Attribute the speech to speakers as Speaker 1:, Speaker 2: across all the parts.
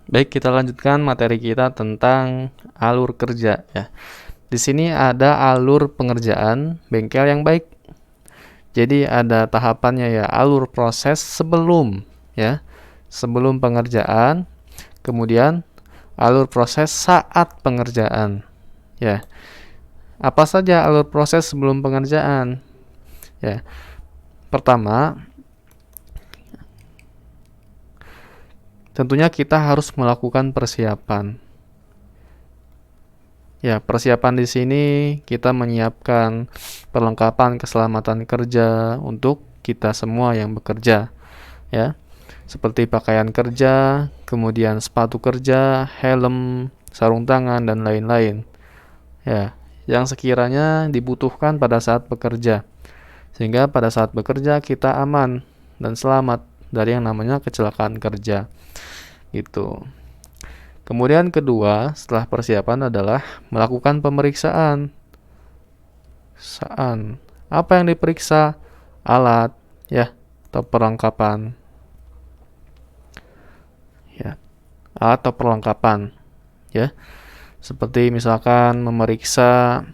Speaker 1: Baik, kita lanjutkan materi kita tentang alur kerja ya. Di sini ada alur pengerjaan bengkel yang baik. Jadi ada tahapannya ya, alur proses sebelum ya, sebelum pengerjaan, kemudian alur proses saat pengerjaan ya. Apa saja alur proses sebelum pengerjaan? Ya. Pertama, tentunya kita harus melakukan persiapan. Ya, persiapan di sini kita menyiapkan perlengkapan keselamatan kerja untuk kita semua yang bekerja, ya. Seperti pakaian kerja, kemudian sepatu kerja, helm, sarung tangan dan lain-lain. Ya, yang sekiranya dibutuhkan pada saat bekerja. Sehingga pada saat bekerja kita aman dan selamat dari yang namanya kecelakaan kerja. Gitu. Kemudian kedua, setelah persiapan adalah melakukan pemeriksaan. Apa yang diperiksa? Alat, ya, atau perlengkapan. Ya, alat atau perlengkapan, ya. Seperti misalkan memeriksa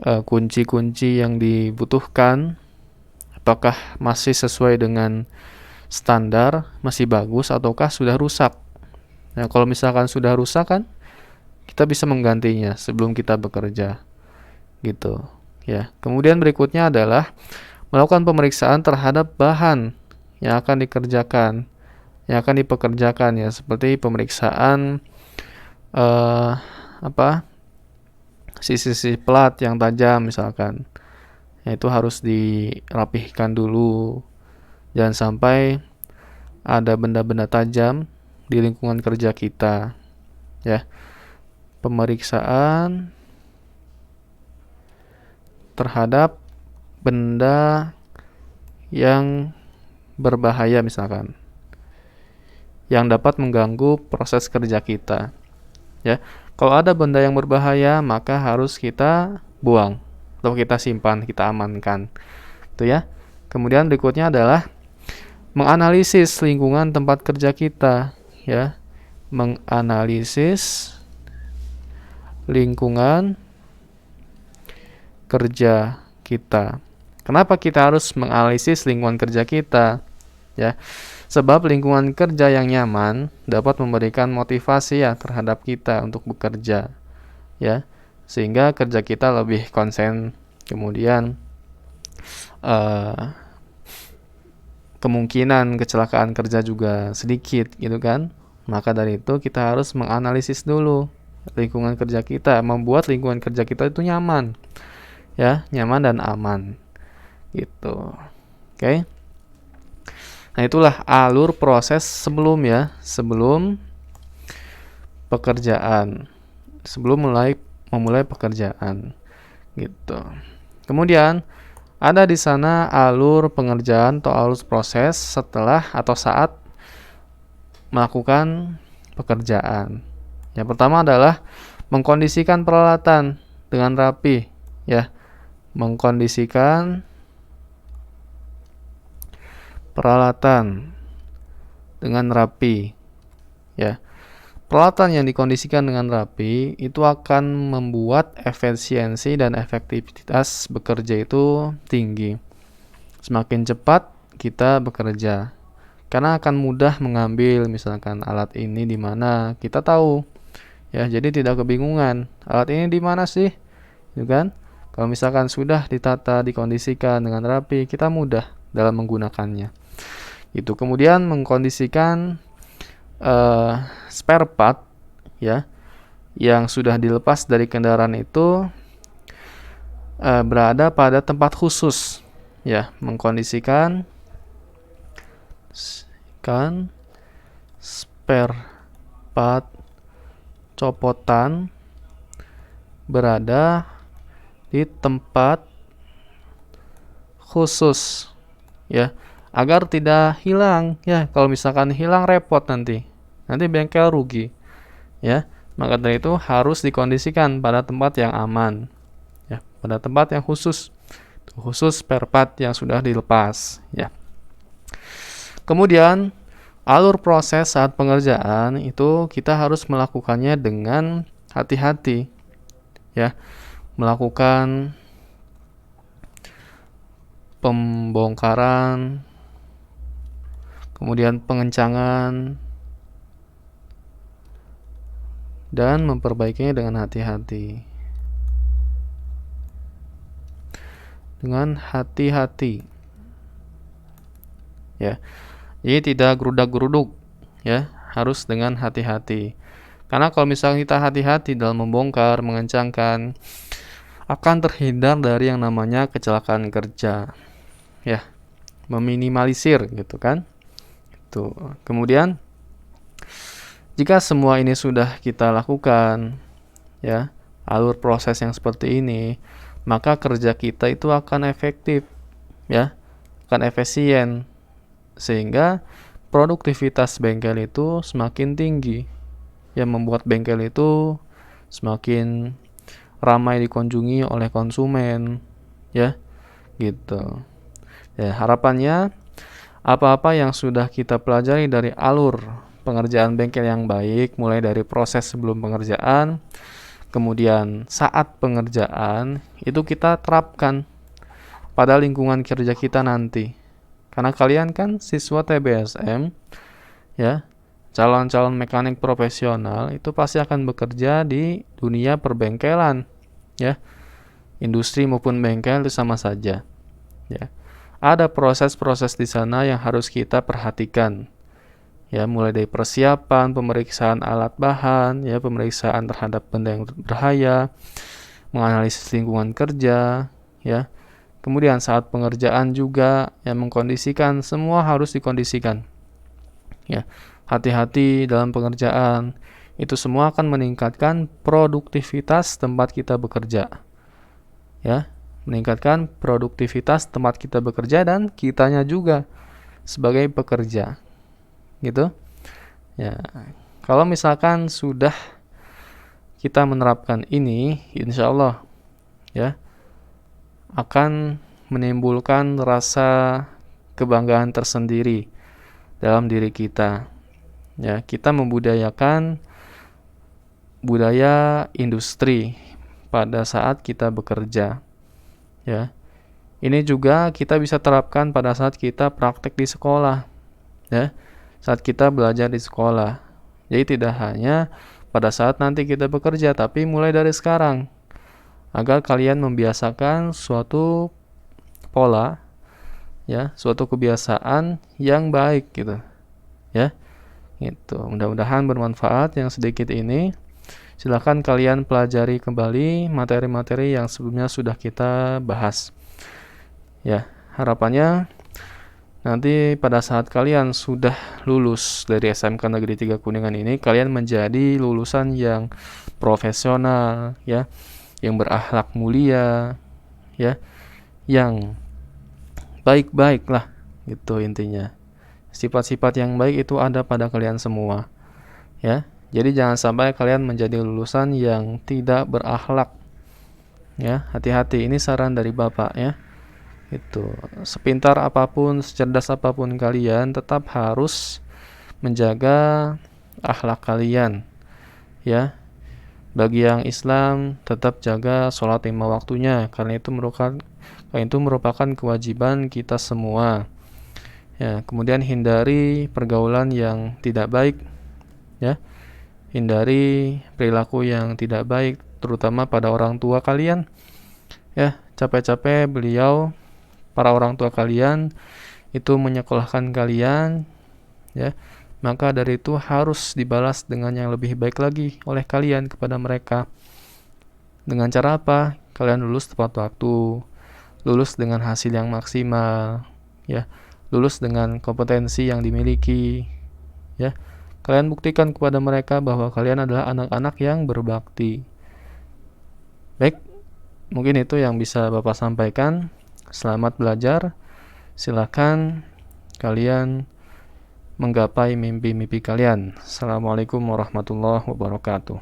Speaker 1: kunci-kunci yang dibutuhkan, apakah masih sesuai dengan standar, masih bagus, ataukah sudah rusak. Nah, kalau misalkan sudah rusak kan, kita bisa menggantinya sebelum kita bekerja. Gitu. Ya. Kemudian berikutnya adalah melakukan pemeriksaan terhadap bahan yang akan dikerjakan, yang akan dipekerjakan ya, seperti pemeriksaan sisi-sisi plat yang tajam misalkan. Ya, itu harus dirapihkan dulu. Jangan sampai ada benda-benda tajam di lingkungan kerja kita. Ya. Pemeriksaan terhadap benda yang berbahaya misalkan, yang dapat mengganggu proses kerja kita. Ya, kalau ada benda yang berbahaya maka harus kita buang atau kita simpan, kita amankan. Itu ya. Kemudian berikutnya adalah menganalisis lingkungan tempat kerja kita, ya. Menganalisis lingkungan kerja kita. Kenapa kita harus menganalisis lingkungan kerja kita? Ya, sebab lingkungan kerja yang nyaman dapat memberikan motivasi ya terhadap kita untuk bekerja, ya, sehingga kerja kita lebih konsen. Kemudian kemungkinan kecelakaan kerja juga sedikit, gitu kan? Maka dari itu kita harus menganalisis dulu lingkungan kerja kita, membuat lingkungan kerja kita itu nyaman, ya, nyaman dan aman, gitu. Oke. Nah, itulah alur proses sebelum ya, sebelum pekerjaan, sebelum memulai pekerjaan, gitu. Kemudian ada di sana alur pengerjaan atau alur proses setelah atau saat melakukan pekerjaan. Yang pertama adalah mengkondisikan peralatan dengan rapi, ya. Mengkondisikan peralatan dengan rapi, ya. Peralatan yang dikondisikan dengan rapi itu akan membuat efisiensi dan efektivitas bekerja itu tinggi. Semakin cepat kita bekerja, karena akan mudah mengambil misalkan alat ini di mana kita tahu, ya. Jadi tidak kebingungan, alat ini di mana sih, gitu kan? Kalau misalkan sudah ditata, dikondisikan dengan rapi, kita mudah dalam menggunakannya. Itu kemudian mengkondisikan spare part, ya, yang sudah dilepas dari kendaraan itu berada pada tempat khusus, ya. Mengkondisikan spare part copotan berada di tempat khusus, ya, agar tidak hilang, ya. Kalau misalkan hilang repot nanti bengkel rugi, ya. Maka dari itu harus dikondisikan pada tempat yang aman, ya, pada tempat yang khusus spare part yang sudah dilepas, ya. Kemudian alur proses saat pengerjaan itu kita harus melakukannya dengan hati-hati, ya. Melakukan pembongkaran, kemudian pengencangan, dan memperbaikinya dengan hati-hati. Dengan hati-hati, ya. Jadi tidak gerudak-geruduk, ya. Harus dengan hati-hati. Karena kalau misalnya kita hati-hati dalam membongkar, mengencangkan, akan terhindar dari yang namanya kecelakaan kerja, ya. Meminimalisir, gitu kan. Tuh. Kemudian jika semua ini sudah kita lakukan, ya, alur proses yang seperti ini, maka kerja kita itu akan efektif, ya, akan efisien, sehingga produktivitas bengkel itu semakin tinggi, yang membuat bengkel itu semakin ramai dikunjungi oleh konsumen, ya, gitu. Ya, harapannya apa-apa yang sudah kita pelajari dari alur pengerjaan bengkel yang baik, mulai dari proses sebelum pengerjaan, kemudian saat pengerjaan, itu kita terapkan pada lingkungan kerja kita nanti. Karena kalian kan siswa TBSM, ya, calon-calon mekanik profesional itu pasti akan bekerja di dunia perbengkelan, ya. Industri maupun bengkel itu sama saja, ya. Ada proses-proses di sana yang harus kita perhatikan, ya, mulai dari persiapan, pemeriksaan alat bahan, ya, pemeriksaan terhadap benda yang berbahaya, menganalisis lingkungan kerja, ya. Kemudian saat pengerjaan juga yang mengkondisikan, semua harus dikondisikan, ya. Hati-hati dalam pengerjaan, itu semua akan meningkatkan produktivitas tempat kita bekerja, ya. Meningkatkan produktivitas tempat kita bekerja dan kitanya juga sebagai pekerja, gitu, ya. Kalau misalkan sudah kita menerapkan ini, insya Allah, ya, akan menimbulkan rasa kebanggaan tersendiri dalam diri kita, ya. Kita membudayakan budaya industri pada saat kita bekerja, ya. Ini juga kita bisa terapkan pada saat kita praktek di sekolah, ya. Saat kita belajar di sekolah. Jadi tidak hanya pada saat nanti kita bekerja, tapi mulai dari sekarang, agar kalian membiasakan suatu pola, ya, suatu kebiasaan yang baik, gitu, ya. Gitu. Mudah-mudahan bermanfaat yang sedikit ini. Silakan kalian pelajari kembali materi-materi yang sebelumnya sudah kita bahas, ya. Harapannya nanti pada saat kalian sudah lulus dari SMK Negeri 3 Kuningan ini, kalian menjadi lulusan yang profesional, ya, yang berakhlak mulia, ya, yang baik-baik lah, gitu intinya. Sifat-sifat yang baik itu ada pada kalian semua, ya. Jadi jangan sampai kalian menjadi lulusan yang tidak berakhlak, ya. Hati-hati, ini saran dari Bapak, ya. Itu sepintar apapun, secerdas apapun kalian, tetap harus menjaga akhlak kalian, ya. Bagi yang Islam, tetap jaga sholat 5 waktunya, karena itu merupakan kewajiban kita semua, ya. Kemudian hindari pergaulan yang tidak baik, ya. Hindari perilaku yang tidak baik, terutama pada orang tua kalian, ya. Capek-capek beliau, para orang tua kalian itu menyekolahkan kalian, ya. Maka dari itu harus dibalas dengan yang lebih baik lagi oleh kalian kepada mereka. Dengan cara apa? Kalian lulus tepat waktu, lulus dengan hasil yang maksimal, ya. Lulus dengan kompetensi yang dimiliki, ya. Kalian buktikan kepada mereka bahwa kalian adalah anak-anak yang berbakti. Baik, mungkin itu yang bisa Bapak sampaikan. Selamat belajar. Silakan kalian menggapai mimpi-mimpi kalian. Assalamualaikum warahmatullahi wabarakatuh.